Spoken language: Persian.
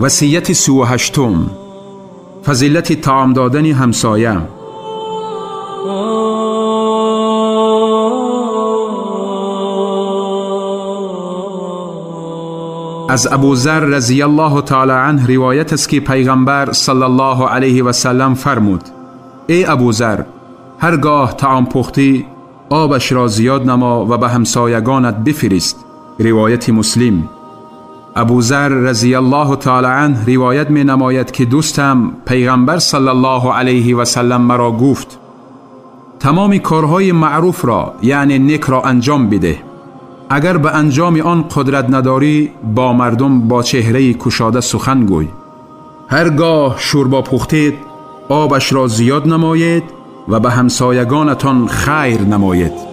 وصیت 38، فضیلت طعام دادن همسایه. از ابوذر رضی الله تعالی عنه روایت است که پیغمبر صلی الله علیه و سلم فرمود: ای ابوذر، هرگاه طعام پختی آبش را زیاد نما و به همسایگانت بفرست. روایت مسلم. ابوذر رضی الله تعالی عنه روایت می نماید که دوستم پیغمبر صلی الله علیه و سلم مرا گفت: تمام کارهای معروف را یعنی نیک را انجام بده. اگر به انجام آن قدرت نداری، با مردم با چهره کشاده سخن گوی. هرگاه شوربا پختید آبش را زیاد نمایید و به همسایگانتان خیر نمایید.